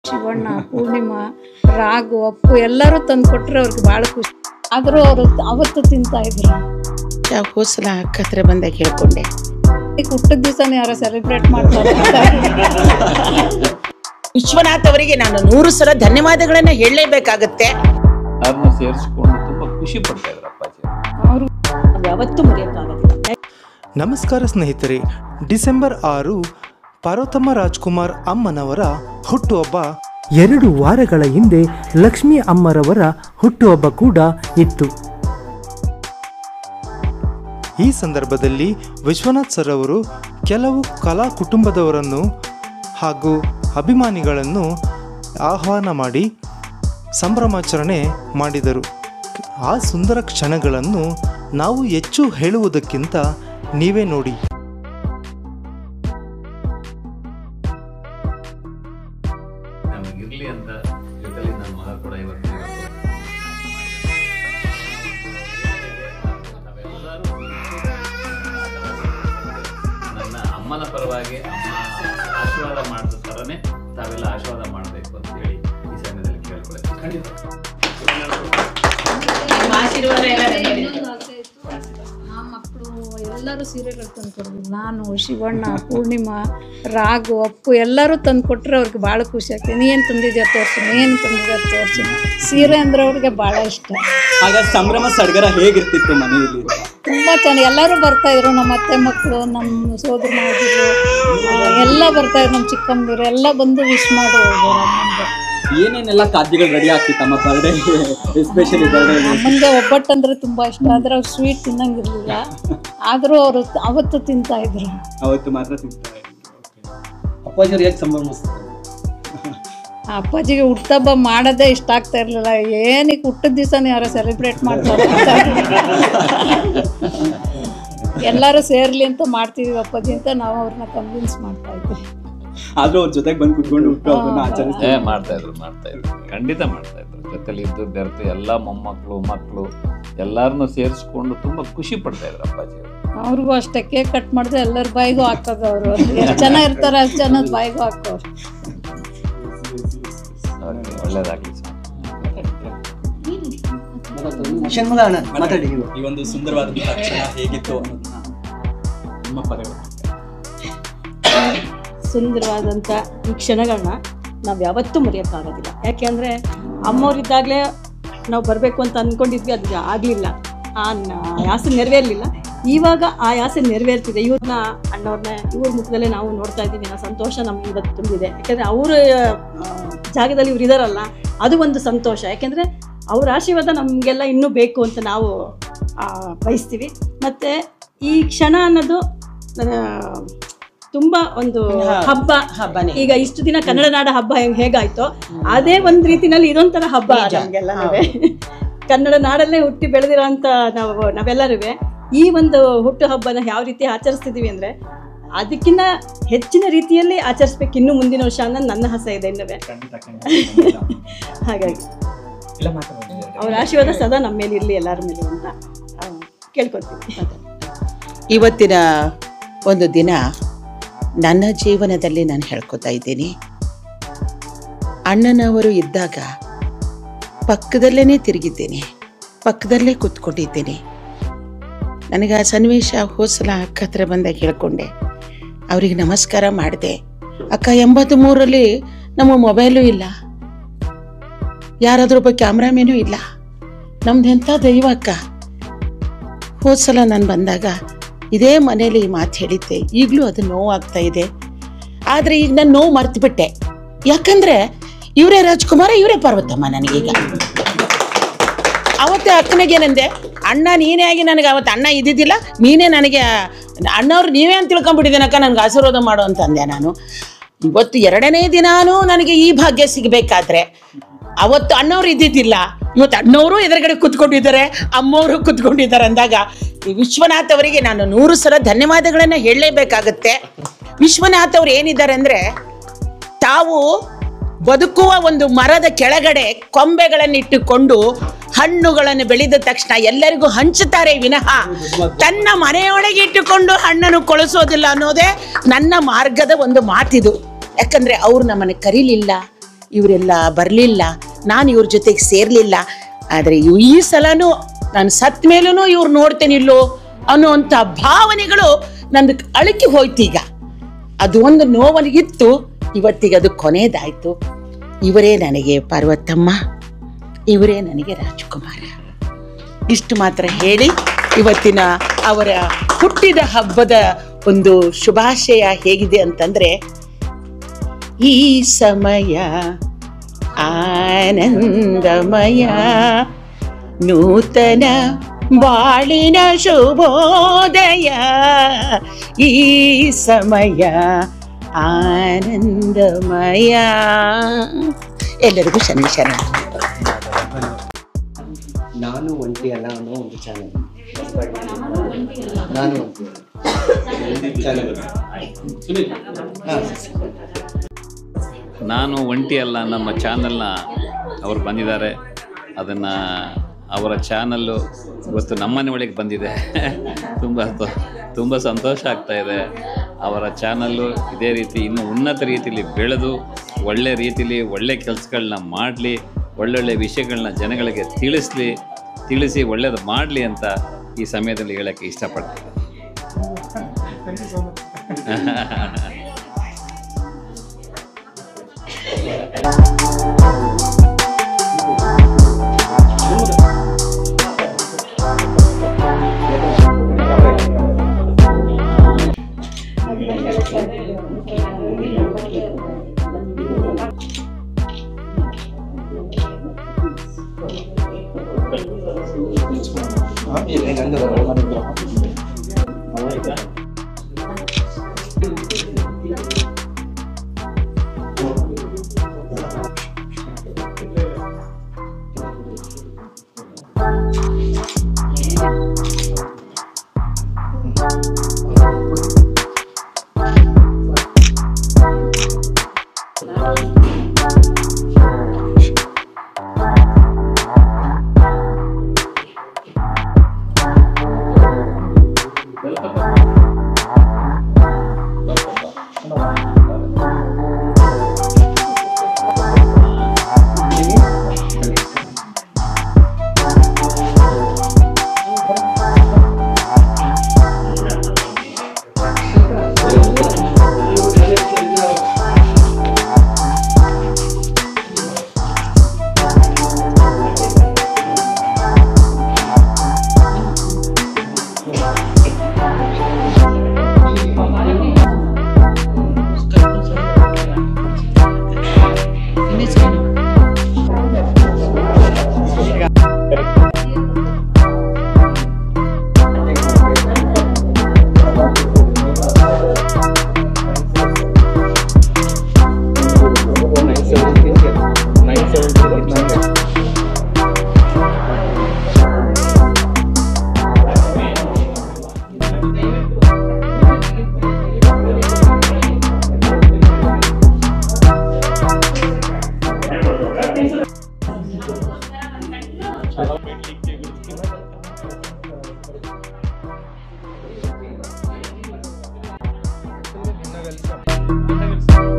ಶಿವಣ್ಣ, ಪೂರ್ಣಿಮಾ, ರಾಘು, ಅಪ್ಪು ಎಲ್ಲರೂ ತಂದು ಕೊಟ್ಟರೆ ಅವ್ರಿಗೆ ಭಾಳ ಖುಷಿ. ಆದರೂ ಅವರು ಅವತ್ತು ತಿಂತಾ ಇದ್ರು. ಹೋದ ಸಲ ಅಕ್ಕ ಹತ್ರ ಬಂದಾಗ ಹೇಳ್ಕೊಂಡೆ, ಹುಟ್ಟಿದ ದಿವಸನೇ ಯಾರೋ ಸೆಲೆಬ್ರೇಟ್ ಮಾಡ್ತಾರೆ. ವಿಶ್ವನಾಥ್ ಅವರಿಗೆ ನಾನು 100 ಸಲ ಧನ್ಯವಾದಗಳನ್ನ ಹೇಳಲೇಬೇಕಾಗತ್ತೆ. ಅವ್ರನ್ನ ಸೇರಿಸಿಕೊಂಡು ತುಂಬಾ ಖುಷಿ ಪಡ್ತಾ ಇದ್ರು ಅಪ್ಪಾಜಿ. ಅವರು ಯಾವತ್ತೂ ಮರೆಯೋಕ್ಕಾಗೋದಿಲ್ಲ. ನಮಸ್ಕಾರ ಸ್ನೇಹಿತರೆ, ಡಿಸೆಂಬರ್ 6 ಪಾರ್ವತಮ್ಮ ರಾಜ್ಕುಮಾರ್ ಅಮ್ಮನವರ ಹುಟ್ಟುಹಬ್ಬ. 2 ವಾರಗಳ ಹಿಂದೆ ಲಕ್ಷ್ಮೀ ಅಮ್ಮರವರ ಹುಟ್ಟುಹಬ್ಬ ಕೂಡ ಇತ್ತು. ಈ ಸಂದರ್ಭದಲ್ಲಿ ವಿಶ್ವನಾಥ್ ಸರ್ ಅವರು ಕೆಲವು ಕಲಾ ಕುಟುಂಬದವರನ್ನು ಹಾಗೂ ಅಭಿಮಾನಿಗಳನ್ನು ಆಹ್ವಾನ ಮಾಡಿ ಸಂಭ್ರಮಾಚರಣೆ ಮಾಡಿದರು. ಆ ಸುಂದರ ಕ್ಷಣಗಳನ್ನು ನಾವು ಹೆಚ್ಚು ಹೇಳುವುದಕ್ಕಿಂತ ನೀವೇ ನೋಡಿ. ನಮಗಿರ್ಲಿ ಅಂತ ಜೊತೆಲಿ ನನ್ನ ಮಗ ಕೂಡ ಇವತ್ತು ನನ್ನ ಅಮ್ಮನ ಪರವಾಗಿ ಅಮ್ಮ ಆಶೀರ್ವಾದ ಮಾಡಿದ ಥರನೇ ತಾವೆಲ್ಲ ಆಶೀರ್ವಾದ ಮಾಡಬೇಕು ಅಂತ ಹೇಳಿ ಈ ಸಮಯದಲ್ಲಿ ಕೇಳ್ಕೊಳ್ತೀನಿ. ಮಕ್ಕಳು ಎಲ್ಲರೂ ಸೀರೆಗಳು ತಂದು ಕೊಡ್ಬೋದು. ನಾನು, ಶಿವಣ್ಣ, ಪೂರ್ಣಿಮಾ, ರಾಘು, ಅಪ್ಪು ಎಲ್ಲರೂ ತಂದು ಕೊಟ್ಟರೆ ಅವ್ರಿಗೆ ಭಾಳ ಖುಷಿ ಆಗ್ತದೆ. ನೀನು ತಂದಿದ್ಯಾ ತೋರಿಸಿ, ಏನು ತಂದಿದ್ಯಾ ತೋರಿಸಿ. ಸೀರೆ ಅಂದರೆ ಅವ್ರಿಗೆ ಭಾಳ ಇಷ್ಟ. ಆಗ ಸಂಭ್ರಮ ಸಡಗರ ಹೇಗಿರ್ತಿತ್ತು ಮನೆಯಲ್ಲಿ? ತುಂಬ ಚೆನ್ನಾಗಿ ಎಲ್ಲರೂ ಬರ್ತಾಯಿದ್ರು. ನಮ್ಮ ಅತ್ತೆ ಮಕ್ಕಳು, ನಮ್ಮ ಸೋದರ ಮಾವದಿರು ಎಲ್ಲ ಬರ್ತಾಯಿದ್ರು. ನಮ್ಮ ಚಿಕ್ಕಮ್ಮದಿರು ಎಲ್ಲ ಬಂದು ವಿಶ್ ಮಾಡಿ ಹೋಗೋರು. ಅಮ್ಮಂಗೆ ಏನೇನೆಲ್ಲ ಖಾದ್ಯಗಳು ರೆಡಿ ಆಗ್ತಿತ್ತಮ್ಮ ಬರ್ಡೇ, ಎಸ್ಪೆಷಲಿ ಬರ್ಡೇ? ಅಮ್ಮಂಗೆ ಒಬ್ಬಟ್ಟು ಅಂದರೆ ತುಂಬ ಇಷ್ಟ. ಆದರೆ ಅವ್ರು ಸ್ವೀಟ್ ತಿನ್ನಂಗಿರಲಿಲ್ಲ. ಆದರೂ ಅವರು ಅವತ್ತು ತಿಂತಾ ಇದ್ರು. ಅವತ್ತು ಮಾತ್ರ ತಿಂತಾರೆ. ಅಪ್ಪಾಜಿಯವ್ರು ಹೇಗೆ ಸಂಭ್ರಮಿಸ್ತಾರೆ? ಅಪ್ಪಾಜಿಗೆ ಹುಟ್ಟುಹಬ್ಬ ಮಾಡೋದೇ ಇಷ್ಟ ಆಗ್ತಾ ಇರಲಿಲ್ಲ. ಏನಕ್ಕೆ ಹುಟ್ಟಿದ ದಿವಸನೇ ಯಾರೋ ಸೆಲೆಬ್ರೇಟ್ ಮಾಡ್ತಾರೆ. ಎಲ್ಲರೂ ಸೇರ್ಲಿ ಅಂತ ಮಾಡ್ತೀವಿ ಅಪ್ಪಾಜಿ ಅಂತ ನಾವು ಅವ್ರನ್ನ ಕನ್ವಿನ್ಸ್ ಮಾಡ್ತಾ ಇದ್ವಿ. ಆದ್ರೂ ಅವ್ರ ಜೊತೆಗೆ ಬಂದು ಕುತ್ಕೊಂಡು ಹುಟ್ಟುಹಬ್ಬನ ಆಚರಿಸ್ತಾರೆ. ಮಾಡ್ತಾ ಇದ್ರು ಖಂಡಿತ ಮಾಡ್ತಾ ಇದ್ರು. ಜೊತೆಲಿ ಇದ್ದು ಬೆರೆತು ಎಲ್ಲ ಮೊಮ್ಮಕ್ಕಳು ಮಕ್ಕಳು ಎಲ್ಲರನ್ನೂ ಸೇರಿಸ್ಕೊಂಡು ತುಂಬಾ ಖುಷಿ ಪಡ್ತಾ ಇದ್ರು ಅಪ್ಪಾಜಿ. ಅವ್ರಿಗೂ ಅಷ್ಟೇ ಕೇಕ್ ಕಟ್ ಮಾಡಿದ್ರೆ ಎಲ್ಲರ ಬಾಯಿಗೂ ಹಾಕೋದು. ಅವರು ಎಷ್ಟು ಜನ ಇರ್ತಾರೆ ಅಷ್ಟು ಜನದ ಬಾಯಿಗೂ ಹಾಕೋರು. ಒಳ್ಳೇದಾಗ್ಲಿ. ಈ ಒಂದು ಸುಂದರವಾದಂತಹ ಕ್ಷಣ ಹೇಗಿತ್ತು ಅನ್ನೋದನ್ನ ನಿಮ್ಮ ಪದಗಳು. ಸುಂದರವಾದಂಥ ಈ ಕ್ಷಣಗಳನ್ನ ನಾವು ಯಾವತ್ತೂ ಮರೆಯೋಕ್ಕಾಗೋದಿಲ್ಲ. ಯಾಕೆಂದರೆ ಅಮ್ಮವ್ರಿದ್ದಾಗಲೇ ನಾವು ಬರಬೇಕು ಅಂತ ಅಂದ್ಕೊಂಡಿದ್ವಿ, ಅದು ಆಗಲಿಲ್ಲ. ಆ ಆಸೆ ನೆರವೇರಲಿಲ್ಲ. ಇವಾಗ ಆ ಆಸೆ ನೆರವೇರ್ತಿದೆ. ಇವ್ರನ್ನ ಅಣ್ಣವ್ರನ್ನ ಇವ್ರ ಮುಖದಲ್ಲೇ ನಾವು ನೋಡ್ತಾ ಇದ್ದೀವಿ. ಆ ಸಂತೋಷ ನಮ್ಗೆ ಇವತ್ತು ತುಂಬಿದೆ. ಯಾಕೆಂದರೆ ಅವರ ಜಾಗದಲ್ಲಿ ಇವ್ರು ಇದ್ದಾರಲ್ಲ, ಅದು ಒಂದು ಸಂತೋಷ. ಯಾಕೆಂದರೆ ಅವ್ರ ಆಶೀರ್ವಾದ ನಮಗೆಲ್ಲ ಇನ್ನೂ ಬೇಕು ಅಂತ ನಾವು ಬಯಸ್ತೀವಿ. ಮತ್ತು ಈ ಕ್ಷಣ ಅನ್ನೋದು ತುಂಬ ಒಂದು ಹಬ್ಬನೇ. ಈಗ ಇಷ್ಟು ದಿನ ಕನ್ನಡ ನಾಡ ಹಬ್ಬ ಹೇಗಾಯ್ತೋ ಅದೇ ಒಂದು ರೀತಿನಲ್ಲಿ ಇದೊಂಥರ ಹಬ್ಬ ನಮಗೆಲ್ಲ. ಕನ್ನಡ ನಾಡಲ್ಲೇ ಹುಟ್ಟಿ ಬೆಳೆದಿರೋ ಅಂಥ ನಾವೆಲ್ಲರೂ ಈ ಒಂದು ಹುಟ್ಟು ಹಬ್ಬನ ಯಾವ ರೀತಿ ಆಚರಿಸ್ತಿದ್ದೀವಿ ಅಂದರೆ ಅದಕ್ಕಿಂತ ಹೆಚ್ಚಿನ ರೀತಿಯಲ್ಲಿ ಆಚರಿಸ್ಬೇಕು ಇನ್ನು ಮುಂದಿನ ವರ್ಷ ಅನ್ನೋದು ನನ್ನ ಆಸೆ ಇದೆ ಇನ್ನವೇ. ಹಾಗಾಗಿ ಅವ್ರ ಆಶೀರ್ವಾದ ಸದಾ ನಮ್ಮ ಮೇಲೆ ಇರಲಿ, ಎಲ್ಲರ ಮೇಲೆ ಅಂತ ಕೇಳ್ಕೊಳ್ತೀವಿ. ಇವತ್ತಿನ ಒಂದು ದಿನ ನನ್ನ ಜೀವನದಲ್ಲಿ ನಾನು ಹೇಳ್ಕೊತಾ ಇದ್ದೀನಿ. ಅಣ್ಣನವರು ಇದ್ದಾಗ ಪಕ್ಕದಲ್ಲೇ ತಿರುಗಿದ್ದೇನೆ, ಪಕ್ಕದಲ್ಲೇ ಕೂತ್ಕೊಂಡಿದ್ದೇನೆ. ನನಗೆ ಆ ಸನ್ನಿವೇಶ ಹೋದ ಸಲ ಅಕ್ಕ ಹತ್ರ ಬಂದಾಗ ಹೇಳ್ಕೊಂಡೆ, ಅವರಿಗೆ ನಮಸ್ಕಾರ ಮಾಡಿದೆ. ಅಕ್ಕ 83ರಲ್ಲಿ ನಮ್ಮ ಮೊಬೈಲು ಇಲ್ಲ, ಯಾರಾದ್ರೂ ಒಬ್ಬ ಕ್ಯಾಮ್ರಾಮೇನೂ ಇಲ್ಲ. ನಮ್ದು ಎಂಥ ದೈವ ಅಕ್ಕ. ಹೋದ ಸಲ ನಾನು ಬಂದಾಗ ಇದೇ ಮನೇಲಿ ಈ ಮಾತು ಹೇಳಿದ್ದೆ. ಈಗಲೂ ಅದು ನೋವಾಗ್ತಾ ಇದೆ. ಆದರೆ ಈಗ ನಾನು ನೋವು ಮರ್ತ್ಬಿಟ್ಟೆ. ಯಾಕಂದರೆ ಇವರೇ ರಾಜ್ಕುಮಾರ, ಇವರೇ ಪಾರ್ವತಮ್ಮ. ನನಗೀಗ ಅವತ್ತೇ ಅಕ್ಕನಿಗೇನಂದೆ, ಅಣ್ಣ ನೀನೇ ಆಗಿ ನನಗೆ ಅವತ್ತು ಅಣ್ಣ ಇದ್ದಿದ್ದಿಲ್ಲ, ನೀನೇ ನನಗೆ ಅಣ್ಣವ್ರು ನೀವೇ ಅಂತ ತಿಳ್ಕೊಂಡ್ಬಿಟ್ಟಿದ್ದೇನಕ್ಕ, ನನಗೆ ಆಶೀರ್ವಾದ ಮಾಡು ಅಂತ ಅಂದೆ ನಾನು. ಇವತ್ತು 2ನೇ ದಿನಾನೂ ನನಗೆ ಈ ಭಾಗ್ಯ ಸಿಗಬೇಕಾದ್ರೆ ಅವತ್ತು ಅಣ್ಣವ್ರು ಇದ್ದಿದ್ದಿಲ್ಲ, ಇವತ್ತು ಅಣ್ಣವರು ಎದುರುಗಡೆ ಕೂತ್ಕೊಂಡಿದ್ದಾರೆ, ಅಮ್ಮವರು ಕೂತ್ಕೊಂಡಿದ್ದಾರೆ ಅಂದಾಗ ಈ ವಿಶ್ವನಾಥ್ ಅವರಿಗೆ ನಾನು 100 ಸಲ ಧನ್ಯವಾದಗಳನ್ನು ಹೇಳಲೇಬೇಕಾಗತ್ತೆ. ವಿಶ್ವನಾಥ್ ಅವ್ರು ಏನಿದ್ದಾರೆ ಅಂದರೆ, ತಾವು ಬದುಕುವ ಒಂದು ಮರದ ಕೆಳಗಡೆ ಕೊಂಬೆಗಳನ್ನಿಟ್ಟುಕೊಂಡು ಹಣ್ಣುಗಳನ್ನು ಬೆಳೆದ ತಕ್ಷಣ ಎಲ್ಲರಿಗೂ ಹಂಚುತ್ತಾರೆ ವಿನಃ ತನ್ನ ಮನೆಯೊಳಗೆ ಇಟ್ಟುಕೊಂಡು ಹಣ್ಣನ್ನು ಕೊಳಿಸೋದಿಲ್ಲ ಅನ್ನೋದೇ ನನ್ನ ಮಾರ್ಗದ ಒಂದು ಮಾತಿದು. ಯಾಕಂದರೆ ಅವ್ರು ನಮ್ಮನ್ನು ಕರೀಲಿಲ್ಲ, ಇವರೆಲ್ಲ ಬರಲಿಲ್ಲ, ನಾನು ಇವ್ರ ಜೊತೆಗೆ ಸೇರಲಿಲ್ಲ. ಆದರೆ ಈ ಸಲನೂ ನಾನು ಸತ್ತ ಮೇಲೂ ಇವ್ರು ನೋಡ್ತೇನಿಲ್ಲೋ ಅನ್ನುವಂಥ ಭಾವನೆಗಳು ನಂದು ಅಳಕಿ ಹೋಯ್ತೀಗ. ಅದು ಒಂದು ನೋವನಿಗಿತ್ತು, ಇವತ್ತಿಗೆ ಅದು ಕೊನೆಯದಾಯಿತು. ಇವರೇ ನನಗೆ ಪಾರ್ವತಮ್ಮ, ಇವರೇ ನನಗೆ ರಾಜ್ಕುಮಾರ. ಇಷ್ಟು ಮಾತ್ರ ಹೇಳಿ ಇವತ್ತಿನ ಅವರ ಹುಟ್ಟಿದ ಹಬ್ಬದ ಒಂದು ಶುಭಾಶಯ ಹೇಗಿದೆ ಅಂತಂದರೆ, ಈ ಸಮಯ ಆನಂದಮಯ, ನೂತನ ಬಾಳಿನ ಶುಭೋದಯ, ಈ ಸಮಯ ಆನಂದಮಯ. ಎಲ್ಲರಿಗೂ ಶನಿ. ನಾನು ಒಂಟಿ ಅಲ್ಲ ಅನ್ನೋ ಒಂದು ಚಾನಲ್. ನಾನು ನಾನು ಒಂಟಿ ಅಲ್ಲ ನಮ್ಮ ಚಾನಲ್ನ ಅವರು ಬಂದಿದ್ದಾರೆ. ಅದನ್ನು ಅವರ ಚಾನಲ್ಲು ಇವತ್ತು ನಮ್ಮನೆ ಒಳಗೆ ಬಂದಿದೆ. ತುಂಬ ಸಂತೋಷ ಆಗ್ತಾಯಿದೆ. ಅವರ ಚಾನಲ್ಲು ಇದೇ ರೀತಿ ಇನ್ನೂ ಉನ್ನತ ರೀತಿಯಲ್ಲಿ ಬೆಳೆದು ಒಳ್ಳೆ ರೀತಿಯಲ್ಲಿ ಒಳ್ಳೆ ಕೆಲಸಗಳನ್ನ ಮಾಡಲಿ, ಒಳ್ಳೊಳ್ಳೆ ವಿಷಯಗಳನ್ನ ಜನಗಳಿಗೆ ತಿಳಿಸಿ ಒಳ್ಳೇದು ಮಾಡಲಿ ಅಂತ ಈ ಸಮಯದಲ್ಲಿ ಹೇಳೋಕ್ಕೆ ಇಷ್ಟಪಡ್ತೀನಿ. ಇನ್ನೂ